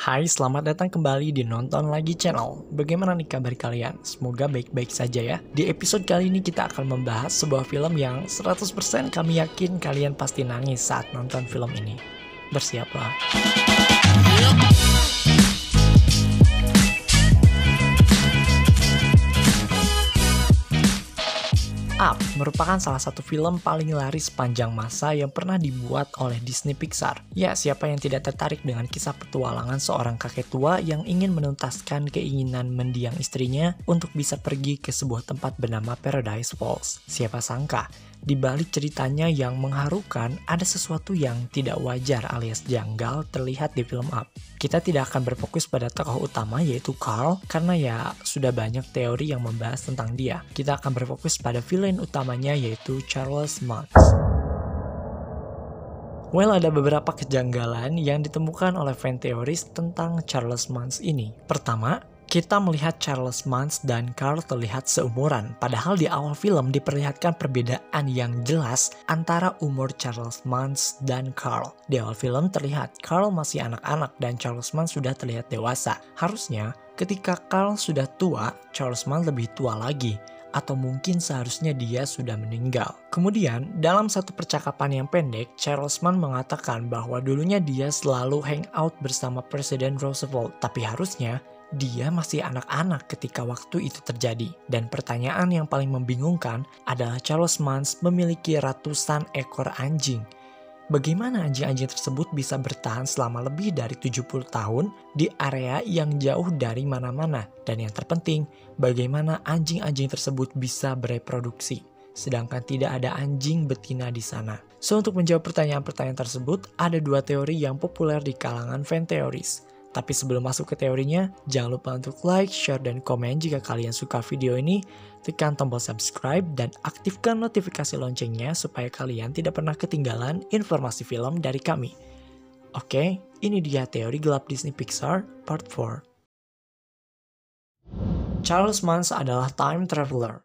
Hai, selamat datang kembali di Nonton Lagi Channel. Bagaimana nih kabar kalian? Semoga baik-baik saja ya. Di episode kali ini kita akan membahas sebuah film yang 100% kami yakin kalian pasti nangis saat nonton film ini. Bersiaplah. Up merupakan salah satu film paling laris sepanjang masa yang pernah dibuat oleh Disney Pixar. Ya, siapa yang tidak tertarik dengan kisah petualangan seorang kakek tua yang ingin menuntaskan keinginan mendiang istrinya untuk bisa pergi ke sebuah tempat bernama Paradise Falls. Siapa sangka, di balik ceritanya yang mengharukan, ada sesuatu yang tidak wajar alias janggal terlihat di film Up. Kita tidak akan berfokus pada tokoh utama yaitu Carl, karena ya sudah banyak teori yang membahas tentang dia. Kita akan berfokus pada villain utamanya yaitu Charles Mance. Well, ada beberapa kejanggalan yang ditemukan oleh fan teoris tentang Charles Mance ini. Pertama, kita melihat Charles Mance dan Carl terlihat seumuran, padahal di awal film diperlihatkan perbedaan yang jelas antara umur Charles Mance dan Carl. Di awal film terlihat Carl masih anak-anak dan Charles Mance sudah terlihat dewasa. Harusnya ketika Carl sudah tua, Charles Mance lebih tua lagi. Atau mungkin seharusnya dia sudah meninggal. Kemudian, dalam satu percakapan yang pendek, Charles Mance mengatakan bahwa dulunya dia selalu hangout bersama Presiden Roosevelt, tapi harusnya dia masih anak-anak ketika waktu itu terjadi. Dan pertanyaan yang paling membingungkan adalah Charles Mance memiliki ratusan ekor anjing. Bagaimana anjing-anjing tersebut bisa bertahan selama lebih dari 70 tahun di area yang jauh dari mana-mana? Dan yang terpenting, bagaimana anjing-anjing tersebut bisa bereproduksi, sedangkan tidak ada anjing betina di sana? So, untuk menjawab pertanyaan-pertanyaan tersebut, ada dua teori yang populer di kalangan fan teoris. Tapi sebelum masuk ke teorinya, jangan lupa untuk like, share, dan komen jika kalian suka video ini. Tekan tombol subscribe dan aktifkan notifikasi loncengnya supaya kalian tidak pernah ketinggalan informasi film dari kami. Oke, ini dia teori gelap Disney Pixar Part 4. Charles Mance adalah time traveler.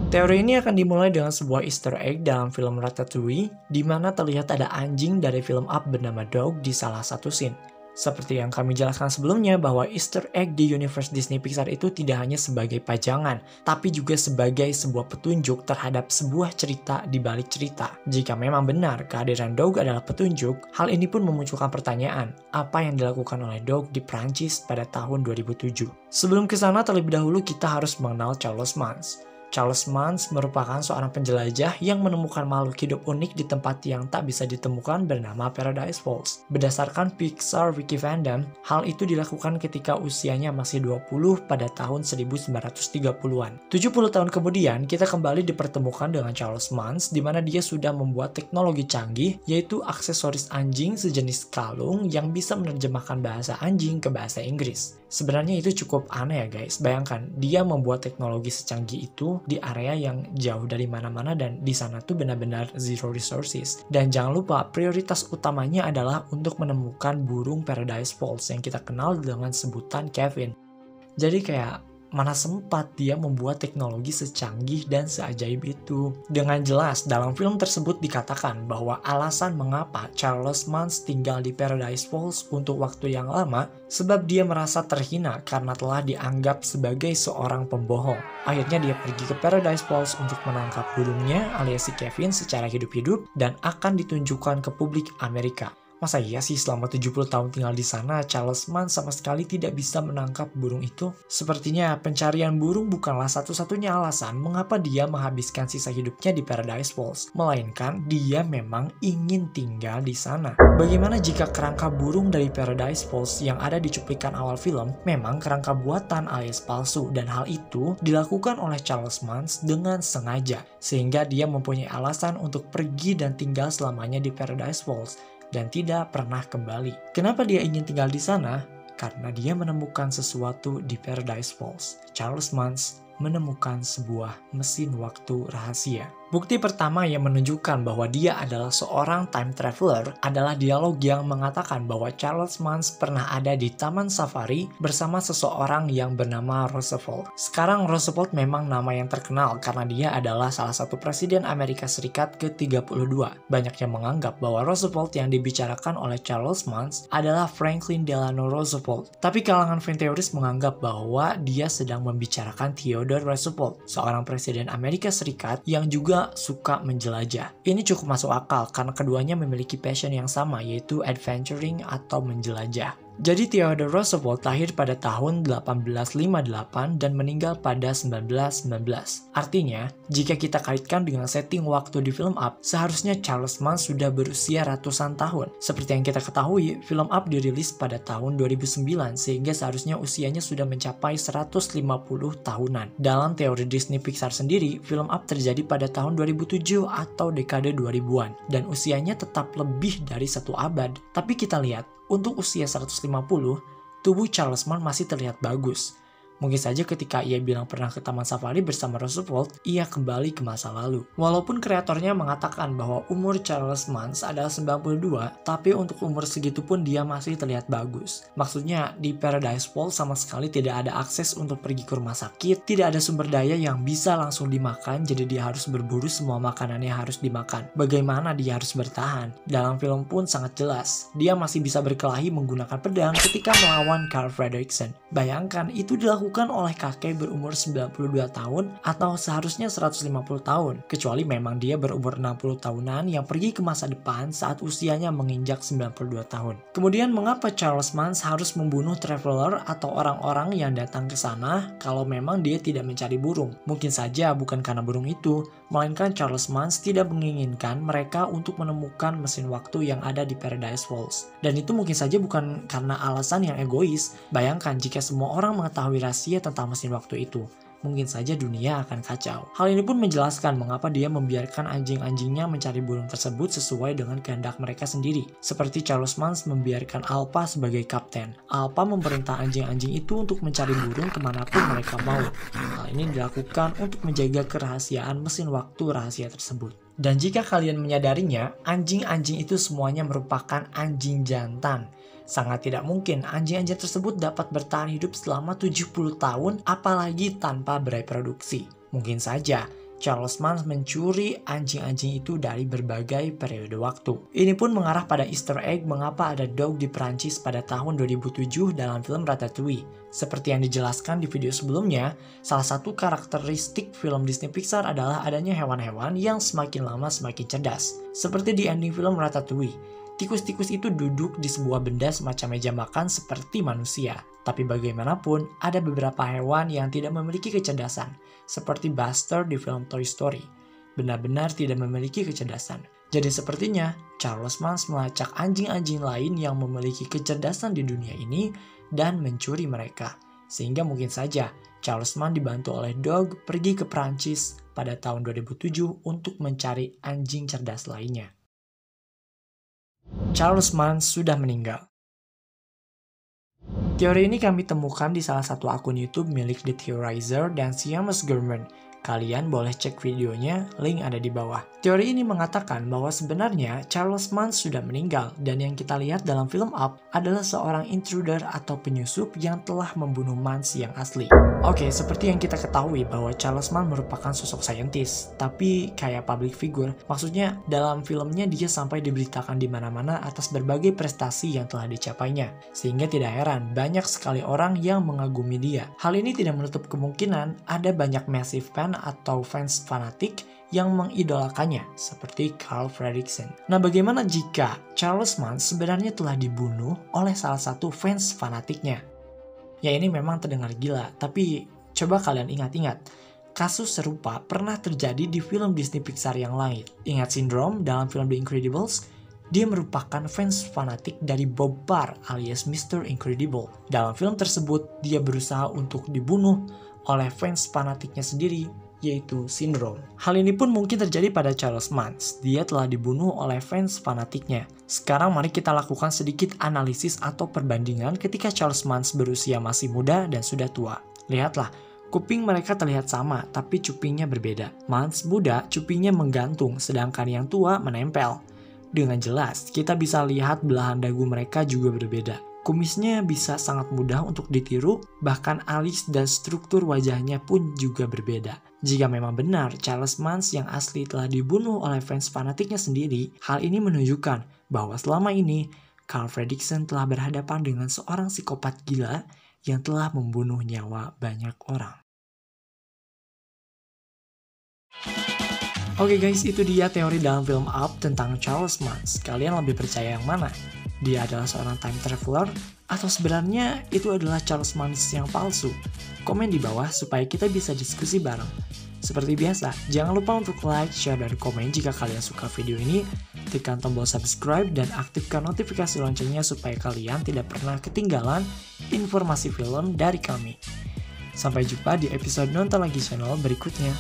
Teori ini akan dimulai dengan sebuah easter egg dalam film Ratatouille, di mana terlihat ada anjing dari film Up bernama Dog di salah satu scene. Seperti yang kami jelaskan sebelumnya bahwa easter egg di universe Disney Pixar itu tidak hanya sebagai pajangan, tapi juga sebagai sebuah petunjuk terhadap sebuah cerita di balik cerita. Jika memang benar kehadiran Dog adalah petunjuk, hal ini pun memunculkan pertanyaan, apa yang dilakukan oleh Dog di Prancis pada tahun 2007? Sebelum ke sana, terlebih dahulu kita harus mengenal Charles Mance. Charles Mance merupakan seorang penjelajah yang menemukan makhluk hidup unik di tempat yang tak bisa ditemukan bernama Paradise Falls. Berdasarkan Pixar Wiki Fandom, hal itu dilakukan ketika usianya masih 20 pada tahun 1930-an. 70 tahun kemudian, kita kembali dipertemukan dengan Charles Mance di mana dia sudah membuat teknologi canggih, yaitu aksesoris anjing sejenis kalung yang bisa menerjemahkan bahasa anjing ke bahasa Inggris. Sebenarnya itu cukup aneh ya guys, bayangkan dia membuat teknologi secanggih itu di area yang jauh dari mana-mana dan di sana tuh benar-benar zero resources. Dan jangan lupa prioritas utamanya adalah untuk menemukan burung Paradise Falls yang kita kenal dengan sebutan Kevin. Jadi kayak mana sempat dia membuat teknologi secanggih dan seajaib itu. Dengan jelas dalam film tersebut dikatakan bahwa alasan mengapa Charles Mance tinggal di Paradise Falls untuk waktu yang lama sebab dia merasa terhina karena telah dianggap sebagai seorang pembohong. Akhirnya dia pergi ke Paradise Falls untuk menangkap burungnya alias si Kevin secara hidup-hidup dan akan ditunjukkan ke publik Amerika. Masa iya sih selama 70 tahun tinggal di sana, Charles Mance sama sekali tidak bisa menangkap burung itu? Sepertinya pencarian burung bukanlah satu-satunya alasan mengapa dia menghabiskan sisa hidupnya di Paradise Falls, melainkan dia memang ingin tinggal di sana. Bagaimana jika kerangka burung dari Paradise Falls yang ada di cuplikan awal film memang kerangka buatan alias palsu, dan hal itu dilakukan oleh Charles Mance dengan sengaja, sehingga dia mempunyai alasan untuk pergi dan tinggal selamanya di Paradise Falls dan tidak pernah kembali. Kenapa dia ingin tinggal di sana? Karena dia menemukan sesuatu di Paradise Falls. Charles Mance menemukan sebuah mesin waktu rahasia. Bukti pertama yang menunjukkan bahwa dia adalah seorang time traveler adalah dialog yang mengatakan bahwa Charles Mans pernah ada di Taman Safari bersama seseorang yang bernama Roosevelt. Sekarang Roosevelt memang nama yang terkenal karena dia adalah salah satu presiden Amerika Serikat ke-32. Banyak yang menganggap bahwa Roosevelt yang dibicarakan oleh Charles Mans adalah Franklin Delano Roosevelt. Tapi kalangan fan teoris menganggap bahwa dia sedang membicarakan Theodore Roosevelt, seorang presiden Amerika Serikat yang juga suka menjelajah. Ini cukup masuk akal karena keduanya memiliki passion yang sama, yaitu adventuring atau menjelajah. Jadi Theodore Roosevelt lahir pada tahun 1858 dan meninggal pada 1919. Artinya, jika kita kaitkan dengan setting waktu di film Up, seharusnya Charles Mans sudah berusia ratusan tahun. Seperti yang kita ketahui, film Up dirilis pada tahun 2009 sehingga seharusnya usianya sudah mencapai 150 tahunan. Dalam teori Disney Pixar sendiri, film Up terjadi pada tahun 2007 atau dekade 2000-an dan usianya tetap lebih dari 1 abad. Tapi kita lihat, untuk usia 150, tubuh Charles Mans masih terlihat bagus. Mungkin saja ketika ia bilang pernah ke Taman Safari bersama Roosevelt, ia kembali ke masa lalu. Walaupun kreatornya mengatakan bahwa umur Charles Mans adalah 92, tapi untuk umur segitu pun dia masih terlihat bagus. Maksudnya, di Paradise Falls sama sekali tidak ada akses untuk pergi ke rumah sakit, tidak ada sumber daya yang bisa langsung dimakan, jadi dia harus berburu semua makanannya harus dimakan. Bagaimana dia harus bertahan? Dalam film pun sangat jelas, dia masih bisa berkelahi menggunakan pedang ketika melawan Carl Fredricksen. Bayangkan, itu dilakukan oleh kakek berumur 92 tahun atau seharusnya 150 tahun, kecuali memang dia berumur 60 tahunan yang pergi ke masa depan saat usianya menginjak 92 tahun. Kemudian mengapa Charles Mans harus membunuh traveler atau orang-orang yang datang ke sana kalau memang dia tidak mencari burung? Mungkin saja bukan karena burung itu, melainkan Charles Mans tidak menginginkan mereka untuk menemukan mesin waktu yang ada di Paradise Falls. Dan itu mungkin saja bukan karena alasan yang egois. Bayangkan jika semua orang mengetahui rahasia tentang mesin waktu itu, mungkin saja dunia akan kacau. Hal ini pun menjelaskan mengapa dia membiarkan anjing-anjingnya mencari burung tersebut sesuai dengan kehendak mereka sendiri. Seperti Charles Mans membiarkan Alpa sebagai kapten. Alpa memerintah anjing-anjing itu untuk mencari burung kemanapun mereka mau. Hal ini dilakukan untuk menjaga kerahasiaan mesin waktu rahasia tersebut. Dan jika kalian menyadarinya, anjing-anjing itu semuanya merupakan anjing jantan. Sangat tidak mungkin anjing-anjing tersebut dapat bertahan hidup selama 70 tahun apalagi tanpa bereproduksi. Mungkin saja Charles Mans mencuri anjing-anjing itu dari berbagai periode waktu. Ini pun mengarah pada Easter egg mengapa ada dog di Perancis pada tahun 2007 dalam film Ratatouille. Seperti yang dijelaskan di video sebelumnya, salah satu karakteristik film Disney Pixar adalah adanya hewan-hewan yang semakin lama semakin cerdas. Seperti di ending film Ratatouille. Tikus-tikus itu duduk di sebuah benda semacam meja makan seperti manusia. Tapi bagaimanapun, ada beberapa hewan yang tidak memiliki kecerdasan, seperti Buster di film Toy Story. Benar-benar tidak memiliki kecerdasan. Jadi sepertinya, Charles Mans melacak anjing-anjing lain yang memiliki kecerdasan di dunia ini dan mencuri mereka. Sehingga mungkin saja, Charles Mans dibantu oleh Dog pergi ke Prancis pada tahun 2007 untuk mencari anjing cerdas lainnya. Charles Mans sudah meninggal. Teori ini kami temukan di salah satu akun YouTube milik The Theorizer dan Seamus Gurman. Kalian boleh cek videonya, link ada di bawah. Teori ini mengatakan bahwa sebenarnya Charles Mans sudah meninggal dan yang kita lihat dalam film Up adalah seorang intruder atau penyusup yang telah membunuh Mans yang asli. Oke, seperti yang kita ketahui bahwa Charles Mans merupakan sosok saintis, tapi kayak public figure. Maksudnya dalam filmnya dia sampai diberitakan di mana-mana atas berbagai prestasi yang telah dicapainya. Sehingga tidak heran banyak sekali orang yang mengagumi dia. Hal ini tidak menutup kemungkinan ada banyak massive fan atau fans fanatik yang mengidolakannya, seperti Carl Fredricksen. Nah, bagaimana jika Charles Mans sebenarnya telah dibunuh oleh salah satu fans fanatiknya? Ya, ini memang terdengar gila, tapi coba kalian ingat-ingat. Kasus serupa pernah terjadi di film Disney Pixar yang lain. Ingat Syndrome dalam film The Incredibles? Dia merupakan fans fanatik dari Bob Barr alias Mr. Incredible. Dalam film tersebut, dia berusaha untuk dibunuh oleh fans fanatiknya sendiri, yaitu Syndrome. Hal ini pun mungkin terjadi pada Charles Mans. Dia telah dibunuh oleh fans fanatiknya. Sekarang mari kita lakukan sedikit analisis atau perbandingan ketika Charles Mans berusia masih muda dan sudah tua. Lihatlah, Kuping mereka terlihat sama, tapi cupingnya berbeda. Mans muda, cupingnya menggantung, sedangkan yang tua menempel. Dengan jelas, kita bisa lihat belahan dagu mereka juga berbeda. Kumisnya bisa sangat mudah untuk ditiru, bahkan alis dan struktur wajahnya pun juga berbeda. Jika memang benar Charles Mans yang asli telah dibunuh oleh fans fanatiknya sendiri, hal ini menunjukkan bahwa selama ini Carl Fredricksen telah berhadapan dengan seorang psikopat gila yang telah membunuh nyawa banyak orang. Oke guys, itu dia teori dalam film Up tentang Charles Mans. Kalian lebih percaya yang mana? Dia adalah seorang time traveler? Atau sebenarnya itu adalah Charles Mans yang palsu? Komen di bawah supaya kita bisa diskusi bareng. Seperti biasa, jangan lupa untuk like, share, dan komen jika kalian suka video ini. Tekan tombol subscribe dan aktifkan notifikasi loncengnya supaya kalian tidak pernah ketinggalan informasi film dari kami. Sampai jumpa di episode Nonton Lagi channel berikutnya.